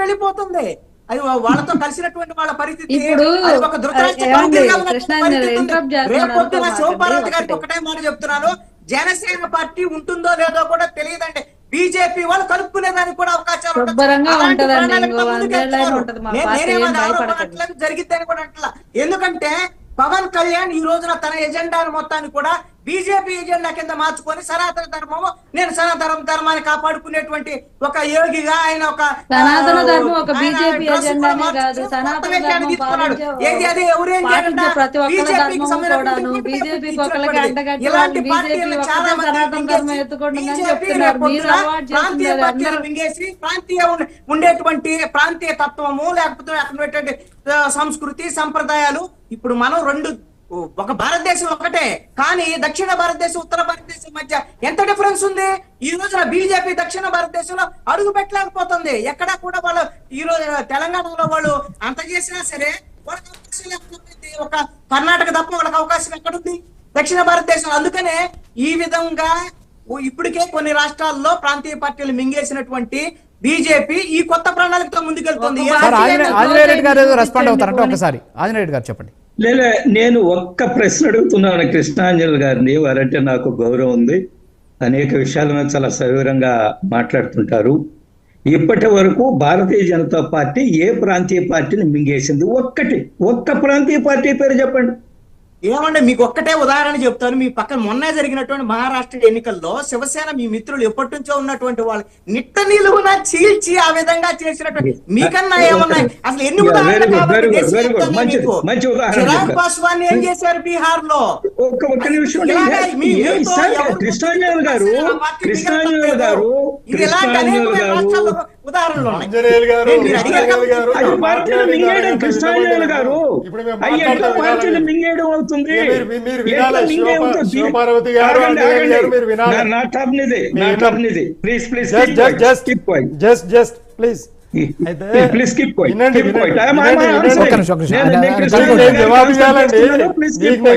వెళ్ళిపోతుంది. అది వాళ్ళతో కలిసినటువంటి వాళ్ళ పరిస్థితి ఇప్పుడు ఒక రేపొద్దున శివపార్వతి గారికి ఒకటే మాట చెప్తున్నాను, జనసేన పార్టీ ఉంటుందో లేదో కూడా తెలియదండి. బీజేపీ వాళ్ళు కలుపుకునేదానికి కూడా అవకాశాలు జరిగిద్దని కూడా అంటలా. ఎందుకంటే పవన్ కళ్యాణ్ ఈ రోజున తన ఎజెండాను మొత్తాన్ని కూడా బీజేపీ ఎజెండా కింద మార్చుకొని సనాతన ధర్మము, నేను సనాతన ధర్మాన్ని కాపాడుకునేటువంటి ఒక యోగిగా ఆయన ఒక సనాతన ధర్మం ఒక బీజేపీ ఎజెండానే కాదు, సనాతన ధర్మం ప్రతి ఒక్కరి ధర్మం కూడాను బీజేపీకి ఒకరికి అంటగట్టి బీజేపీ సనాతన ధర్మం ఎత్తుకుంటుందని చెప్తున్నారు. మీరు అవార్డు చేస్తున్నారు. ప్రాంతీయ ఉండేటువంటి ప్రాంతీయ తత్వము లేకపోతే అక్కడ సంస్కృతి సంప్రదాయాలు. ఇప్పుడు మనం ఒక భారతదేశం ఒకటే, కానీ దక్షిణ భారతదేశం ఉత్తర భారతదేశం మధ్య ఎంత డిఫరెన్స్ ఉంది. ఈ రోజున బీజేపీ దక్షిణ భారతదేశంలో అడుగు పెట్టలేకపోతుంది. ఎక్కడా కూడా వాళ్ళు ఈ రోజు తెలంగాణలో వాళ్ళు అంత చేసినా సరే వాళ్ళకి అవకాశం లేకపోతే ఒక కర్ణాటక తప్ప వాళ్ళకి అవకాశం ఎక్కడుంది దక్షిణ భారతదేశంలో. అందుకనే ఈ విధంగా ఇప్పటికే కొన్ని రాష్ట్రాల్లో ప్రాంతీయ పార్టీలు మింగేసినటువంటి బీజేపీ ఈ కొత్త ప్రణాళికతో ముందుకెళ్తుంది. ఆంజనేయ రెడ్డి గారు రెస్పాండ్ అవుతారంటే ఒకసారి ఆంజనేయ రెడ్డి గారు చెప్పండి. నేను ఒక్క ప్రశ్న అడుగుతున్నాను కృష్ణాంజలి గారిని. వారంటే నాకు గౌరవం ఉంది, అనేక విషయాల మీద చాలా సవివరంగా మాట్లాడుతుంటారు. ఇప్పటి వరకు భారతీయ జనతా పార్టీ ఏ ప్రాంతీయ పార్టీని మింగేసింది? ఒక్క ప్రాంతీయ పార్టీ పేరు చెప్పండి. ఏమంటే మీకు ఒక్కటే ఉదాహరణ చెప్తాను. మీ పక్కన మొన్న జరిగినటువంటి మహారాష్ట్ర ఎన్నికల్లో శివసేన మీ మిత్రులు ఎప్పటి నుంచో ఉన్నటువంటి వాళ్ళు నిట్ట నిలువున చీల్చి ఆ విధంగా చేసినటువంటి మీకన్నా ఏమన్నాయి అసలు ఎన్ని ఉదాహరణలు? చిరాగ్ పాస్వాన్ ఏం చేశారు బీహార్ లో? ఉదాహరణలు శివపార్వతి గారు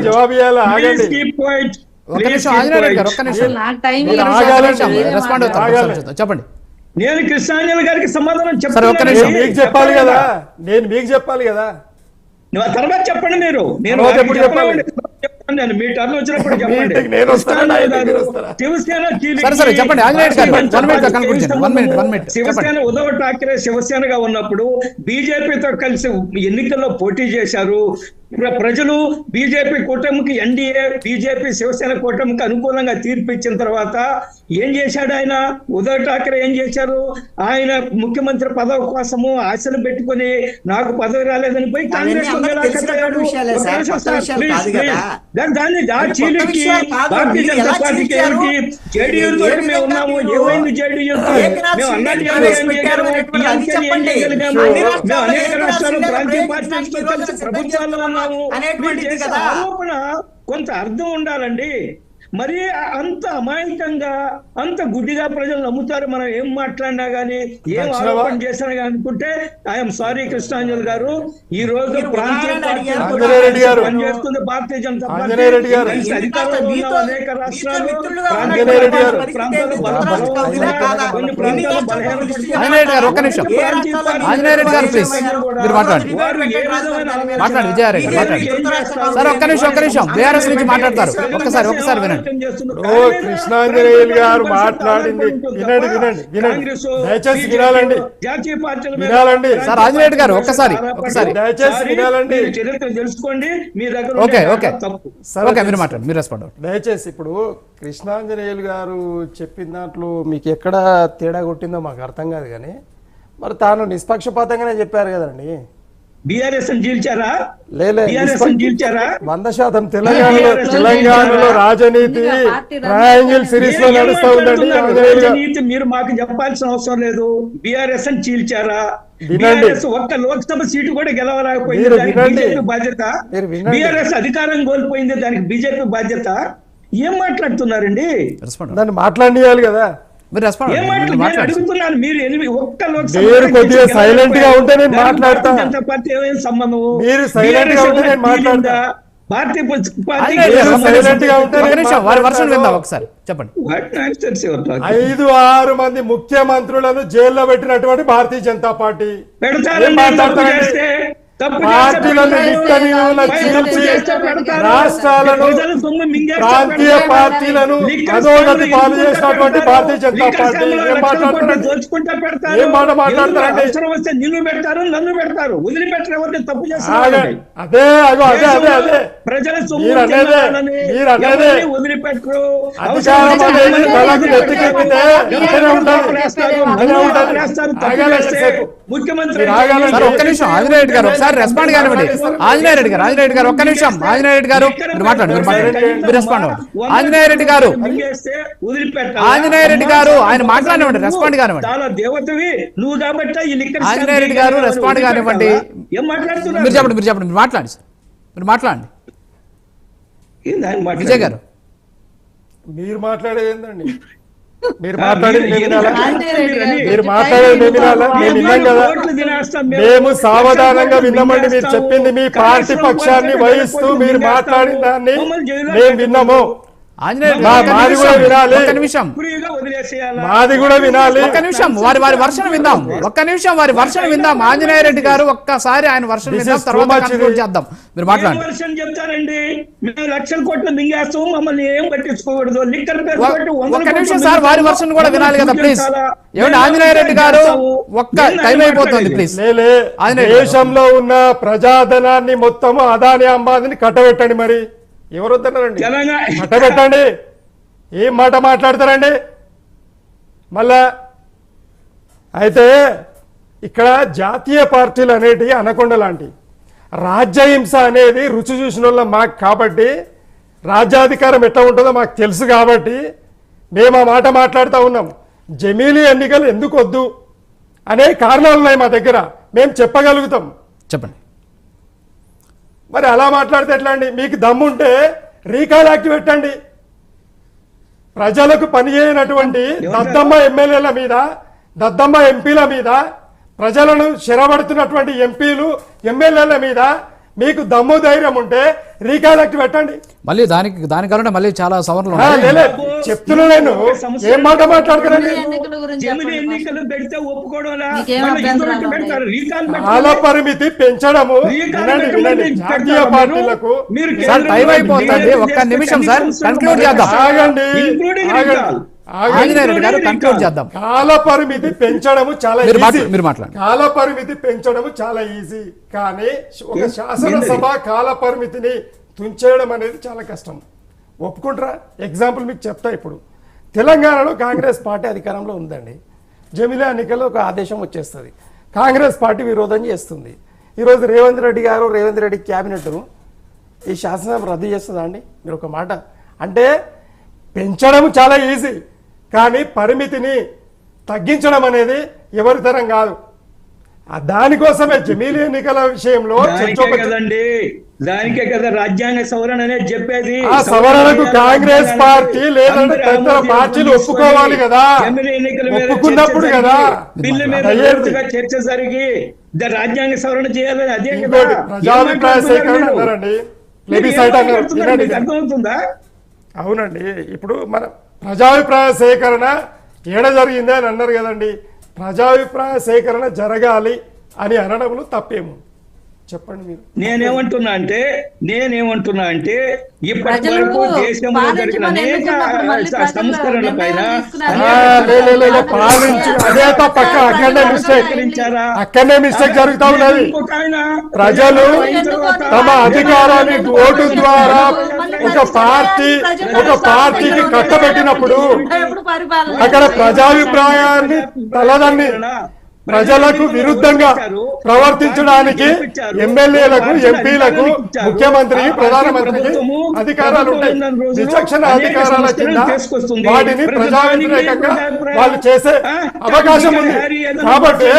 జవాబు ఇవ్వాలి. చెప్పండి. నేను కృష్ణాంజలి గారికి సమాధానం మీకు చెప్పాలి కదా, నేను మీకు చెప్పాలి కదా. తర్వాత చెప్పండి మీరు. నేను మీ టర్న్ వచ్చినప్పుడు చెప్పండి. శివసేన ఉద్ధవ్ ఠాక్రే శివసేనగా ఉన్నప్పుడు బీజేపీతో కలిసి ఎన్నికల్లో పోటీ చేశారు. ప్రజలు బీజేపీ కూటమికి, ఎన్డీఏ బీజేపీ శివసేన కూటమికి అనుకూలంగా తీర్పు ఇచ్చిన తర్వాత ఏం చేశాడు ఆయన? ఉద్ధవ్ ఠాక్రే ఏం చేశారు? ఆయన ముఖ్యమంత్రి పదవి కోసము ఆశలు పెట్టుకుని నాకు పదవి రాలేదని పోయి కాంగ్రెస్ దాన్ని చీలికి భారతీయ జనతా పార్టీకి ఏమిటి? జేడీయూ తోటి మేము ఉన్నాము. ఏమైంది జేడీయూ? మేము అన్నది ఏం చేయగలిగాము? మేము అనేక రాష్ట్రాలు ప్రాంతీయ పార్టీలతో కలిసి ప్రభుత్వాల్లో ఉన్నాము. ఆరోపణ కొంత అర్థం ఉండాలండి. మరి అంత అమాయకంగా అంత గుడ్డిగా ప్రజలు నమ్ముతారు. మనం ఏం మాట్లాడినా గానీ ఏం ఆరోపణ చేసినా గానీ అనుకుంటే ఐఎమ్ సారీ కృష్ణాంజలి గారు. ఈ రోజు ప్రాంతీయ పనిచేస్తుంది భారతీయ జనతా పార్టీ. అధికారంలో ఉన్న అనేక రాష్ట్రాలు కృష్ణాంజనేయులు గారు మాట్లాడింది వినండి వినండి వినండి, దయచేసి వినాలండి జాతీయ పార్టీలు వినాలండి. సార్ ఆంజనేయులు గారు ఒక్కసారి దయచేసి వినాలండి. చరిత్ర తెలుసుకోండి. మీ దగ్గర మీరు మాట్లాడండి, మీరు రెస్పాండ్ అవ్వండి దయచేసి. ఇప్పుడు కృష్ణాంజనేయులు గారు చెప్పిన దాంట్లో మీకు ఎక్కడ తేడా కొట్టిందో మాకు అర్థం కాదు, కానీ మరి తాను నిష్పక్షపాతంగానే చెప్పారు కదండి. బీఆర్ఎస్ చీల్చారా? 100% తెలంగాణలో రాజనీతి ట్రయాంగిల్ సిరీస్ లో నడుస్తా ఉందండి. రాజనీతి మీరు మాకు చెప్పాల్సిన అవసరం లేదు. బీఆర్ఎస్ చీల్చారా? ఒక్క లోక్సభ సీటు కూడా గెలవలేకపోయింది, దానికి బీజేపీ బాధ్యత. బీఆర్ఎస్ అధికారం కోల్పోయింది, దానికి బీజేపీ బాధ్యత. ఏం మాట్లాడుతున్నారండి? దాన్ని మాట్లాడియాలి కదా. అడుగుతున్నాను. మీరు ఒక్క కొద్దిగా సైలెంట్ గా ఉంటే నేను మాట్లాడతా. జనతా పార్టీ ఏమైనా సంబంధం? మీరు సైలెంట్ గా ఉంటే నేను మాట్లాడతా. పార్టీ ఆంజనేయులు గారు, ఒక్క నిమిషం. Silent గా ఉంటే ఒక్క నిమిషం వారి వర్షం మాట్లాడతారు. విందాం ఒకసారి చెప్పండి. 5-6 మంది ముఖ్యమంత్రులను జైల్లో పెట్టినటువంటి భారతీయ జనతా పార్టీ ఏం మాట్లాడతారండి? పార్టీలను నిట్టనిలువున చీల్చి రాష్ట్రాలను ప్రాంతీయ పార్టీలను అధోగతి పాలు చేసినటువంటి భారతీయ జనతా పార్టీ ఏం మాట్లాడతారండి? ఏం మాట మాట్లాడతారండి? నిన్ను పెడతారు, నన్ను పెడతారు, వదిలిపెట్టరు. ఎవరిని తప్పు అదే చేస్తారు అదే అదే ప్రజల మీరు అనేది వదిలిపెట్టరు. అధికారం అనేది తలకు నెత్తికెక్కితే వెంటనే ఉంటుంది. ముఖ్యమంత్రి సార్ ఒక్క నిమిషం ఆంజనేయ రెడ్డి గారు ఒకసారి రెస్పాండ్ కానివ్వండి. ఆంజనేయ రెడ్డి గారు ఒక్క నిమిషం. ఆంజనేయ రెడ్డి గారు మీరు మాట్లాడండి, మీరు రెస్పాండ్ అవ్వండి. ఆంజనేయ రెడ్డి గారు ఆయన మాట్లాడివ్వండి, రెస్పాండ్ కానివ్వండి. చాలా దేవతవి నువ్వు కాబట్టి ఆంజనేయ రెడ్డి గారు రెస్పాండ్ కానివ్వండి. ఏం మాట్లాడుతున్నారు? మీరు చెప్పండి మీరు మాట్లాడండి సార్, మీరు మాట్లాడండి. విజయ్ గారు మీరు మాట్లాడేది ఏందండి? మీరు మాట్లాడేది మేము వినాలా? ఆంజనేయ రెడ్డి గారు మీరు మాట్లాడేది మేము వినాలా? మేము విన్నాం కదా, మేము సావధానంగా విన్నామండి. మీరు చెప్పింది మీ పార్టీ పక్షాన్ని వహిస్తూ మీరు మాట్లాడిన దాన్ని మేము విన్నాము. ఆంజనేయ రెడ్డి మాది కూడా వినాలి, ఒక్క నిమిషం, మాది కూడా వినాలి. ఒక్క నిమిషం వారి వర్షం విందాం. ఒక్క నిమిషం వారి వర్షం విందాం. ఆంజనేయ రెడ్డి గారు ఒక్కసారి ఆయన వర్షం This విందాం, is తర్వాత too much కంక్లూడ్ ఇది. చేద్దాం. మీరు మాట్లాడండి. వర్షం చెప్తారండి. మేము లక్షల కోట్లు మింగేస్తాం, మమ్మల్ని ఏం పట్టించుకోకూడదు. లిక్కర్ పేరు ఒక్క పెట్టి 100 నిమిషం కోట్లు సార్, వారి మింగేస్తాం. వర్షం కూడా వినాలి కదా ప్లీజ్. చాలా. ఏమండి ఆంజనేయ రెడ్డి గారు ఒక్క టైం అయిపోతుంది ప్లీజ్. లేలే, ఆంజనేయ రెడ్డి గారు. దేశంలో ఉన్న ప్రజాధనాన్ని మొత్తము అదాని అంబానీని కట్టబెట్టండి. మరి ఎవరు వద్దన్నారండి? తెలంగాణ కట్టబెట్టండి. ఏం మాట మాట్లాడతారండి మళ్ళా? అయితే ఇక్కడ జాతీయ పార్టీలు అనేటివి అనకొండ లాంటి రాజ్యహింస అనేది రుచి చూసిన వాళ్ళం మాకు. కాబట్టి రాజ్యాధికారం ఎట్లా ఉంటుందో మాకు తెలుసు కాబట్టి మేము ఆ మాట మాట్లాడుతూ ఉన్నాం. జమీలీ ఎన్నికలు ఎందుకు వద్దు అనే కారణాలు ఉన్నాయి మా దగ్గర, మేము చెప్పగలుగుతాం. చెప్పండి. మరి అలా మాట్లాడితే ఎట్లా అండి? మీకు దమ్ముంటే రీకాల్ యాక్ట్ పెట్టండి. ప్రజలకు పనిచేయనటువంటి దద్దమ్మ ఎమ్మెల్యేల మీద, దద్దమ్మ ఎంపీల మీద, ప్రజలను శరబడుతున్నటువంటి ఎంపీలు ఎమ్మెల్యేల మీద మీకు దమ్ము ధైర్యం ఉంటే రీకాల్ యాక్ట్ పెట్టండి. మళ్ళీ దానికన్నా మళ్ళీ చాలా సవరణలు ఉన్నాయి. లేలే, చెప్తున్నా నేను. ఏం మాట మాట్లాడతారండి? ఎన్నికల గురించి జమిలి చెప్పండి. ఎన్నికలు పెడితే ఒప్పుకోవడం మీకేం అభ్యంతరాలు ఉన్నాయి? కాల పరిమితి పెంచడము. వినండి, జాతీయ పార్టీలకు సార్ టైం అయిపోతుంది, ఒక్క నిమిషం సార్, కంక్లూడ్ చేద్దాం. ఆగండి, ఆంజనేయ రెడ్డి గారు కంక్లూడ్ చేద్దాం. కాల పరిమితి పెంచడము చాలా మీరు ఈజీ. మీరు మాట్లాడండి. కాల పరిమితి పెంచడము చాలా ఈజీ, కానీ ఒక శాసనసభ కాల పరిమితిని తుంచేయడం అనేది చాలా కష్టం. ఒప్పుకుంటారా? ఎగ్జాంపుల్ మీకు చెప్తా. ఇప్పుడు తెలంగాణలో కాంగ్రెస్ పార్టీ అధికారంలో ఉందండి. జమిలీ ఎన్నికల్లో ఒక ఆదేశం వచ్చేస్తుంది, కాంగ్రెస్ పార్టీ విరోధం చేస్తుంది. ఈరోజు రేవంత్ రెడ్డి క్యాబినెట్ ఈ శాసనసభ రద్దు చేస్తుందా అండి? మీరు ఒక మాట అంటే పెంచడం చాలా ఈజీ, కానీ పరిమితిని తగ్గించడం అనేది ఎవరి తరం కాదు. దానికోసమే జమీలీ ఎన్నికల విషయంలో దానికే కదా రాజ్యాంగ సవరణ అనేది చెప్పేది. ఆ సవరణకు కాంగ్రెస్ పార్టీ లేదంటే తదితర పార్టీలు ఒప్పుకోవాలి కదా. ఒప్పుకున్నప్పుడు కదా బిల్లు మీద చర్చ జరిగి రాజ్యాంగ సవరణ చేయాలని అదే ప్రజాభిప్రాయ సేకరణ అన్నారండి, ప్లెబిసైట్ అన్నారు. అర్థమవుతుందా? అవునండి. ఇప్పుడు మన ప్రజాభిప్రాయ సేకరణ ఏడ జరిగింది అని అన్నారు కదండి. ప్రజాభిప్రాయ సేకరణ జరగాలి అని అనడంలో తప్పేము చెప్పండి మీరు. నేనేమంటున్నా అంటే ఇప్పటి వరకు దేశంలో జరిగిన అనేక సంస్కరణల పైన అదే పక్క అక్కడనే మిస్టేక్ జరుగుతా ఉన్నది. ప్రజలు తమ అధికారాన్ని ఓటు ద్వారా ఒక పార్టీకి కట్టబెట్టినప్పుడు అక్కడ ప్రజాభిప్రాయాన్ని తలదన్ని ప్రజలకు విరుద్ధంగా ప్రవర్తించడానికి ఎమ్మెల్యేలకు, ఎంపీలకు, ముఖ్యమంత్రికి, ప్రధానమంత్రికి అధికారాలు ఉంటాయి. విచక్షణ అధికారాల కింద వాటిని ప్రజా వ్యతిరేకంగా వాళ్ళు చేసే అవకాశం ఉంది. కాబట్టి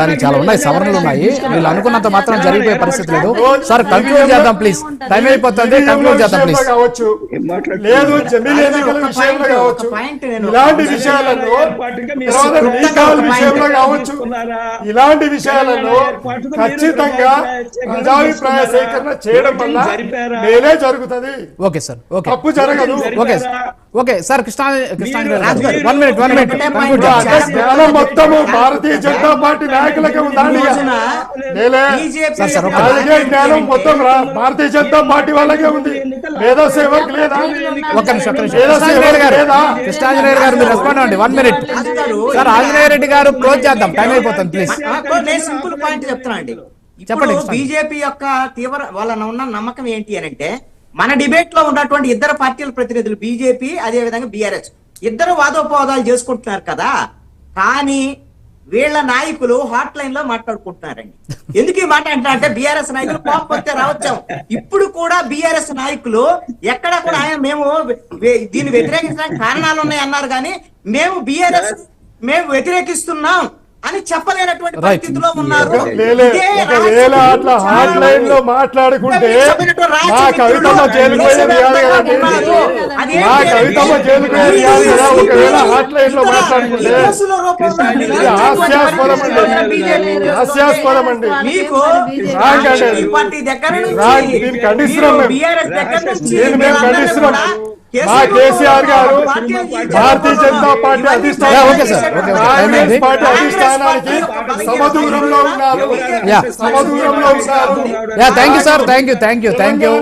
దానికి చాలా ఉన్నాయి, సవరణలు ఉన్నాయి. వీళ్ళు అనుకున్నంత మాత్రం జరిగిపోయే పరిస్థితి లేదు. సార్ కంక్లూడ్ చేద్దాం ప్లీజ్, టైం అయిపోతుంది, కంక్లూడ్ చేద్దాం ప్లీజ్. కావచ్చు లేదు జమీలీ ఎన్నికల విషయంలో point, కావచ్చు, ఒక point నేను- ఇలాంటి విషయాలలో ఏర్పాటుగా మీరు తర్వాత క్లుప్తంగా రీకాల్ ఒక విషయంలో point కావచ్చు, తీసుకున్నారా? ఇలాంటి విషయాలలో ఏర్పాటుగా ఖచ్చితంగా మీరు ప్రజాభిప్రాయ సేకరణ చేయడం వల్ల జరిపారా? మేలే జరుగుతుంది, ఓకే సార్, ఓకే తప్పు జరగదు. ఓకే ఓకే సార్, కృష్ణాంజనేయులు గారు రాజు 1 minute ఒకటే point ఇప్పుడు అంటే జ్ఞానం మొత్తము భారతీయ జనతా పార్టీ నాయకులకే ఉందండి. ఈ రోజున మేలే BJP సార్, ఒక రాజకీయ జ్ఞానం మొత్తం భారతీయ జనతా పార్టీ వాళ్ళకే ఉంది, మేధస్సు ఎవరికి లేదా? ఒక్క నిమిషం మేధస్సు ఎవరికి లేదా? కృష్ణాంజనేయులు గారు మీరు రెస్పాండ్ అవ్వండి 1 minute సార్. ఆంజనేయ రెడ్డి గారు క్లోజ్ చేద్దాం, టైం అయిపోతుంది ప్లీజ్. నేను సింపుల్ పాయింట్ చెప్తున్నా అండి. చెప్పండి, ఇప్పుడు బీజేపీ యొక్క వాళ్ళ ఉన్న నమ్మకం ఏంటి అని అంటే, మన డిబేట్ లో ఉన్నటువంటి ఇద్దరు పార్టీల ప్రతినిధులు బీజేపీ అదే విధంగా బీఆర్ఎస్ ఇద్దరు వాదోపవాదాలు చేసుకుంటున్నారు కదా, కానీ వీళ్ళ నాయకులు హాట్ లైన్ లో మాట్లాడుకుంటున్నారండి. ఎందుకు ఈ మాట అంటే బీఆర్ఎస్ నాయకులు కోపం వస్తే రావచ్చాం. ఇప్పుడు కూడా బీఆర్ఎస్ నాయకులు ఎక్కడ కూడా మేము దీన్ని వ్యతిరేకించడానికి కారణాలు ఉన్నాయి అన్నారు, కానీ మేము వ్యతిరేకిస్తున్నాం అని చెప్పలేనటువంటి పరిస్థితిలో ఉన్నారు. ఒకవేళ అట్లా హాట్ లైన్ లో మాట్లాడుకుంటే మా కవితమ్మ జైలుపోయేది కాదు కదండి, మా కవితమ్మ జైలుపోయేది కాదు కదా. ఒకవేళ హాట్ లైన్ లో మాట్లాడుకుంటే ఇది హాస్యాస్పదం అండి, హాస్యాస్పదం అండి. మీకు రాంగ్ అండి అది. పార్టీ దగ్గర రాంగ్, నుంచి దీన్ని ఖండిస్తున్నాం మేము. బీఆర్ఎస్ దగ్గర నుంచి దీన్ని మేము ఖండిస్తున్నాం. మా కేసీఆర్ గారు భారతీయ జనతా పార్టీ అధిష్టానం, okay sir, okay, Congress party అధిష్టానానికి సమదూరంలో ఉన్నారు, యా. సమదూరంలో ఉన్నారు. Thank you sir, thank you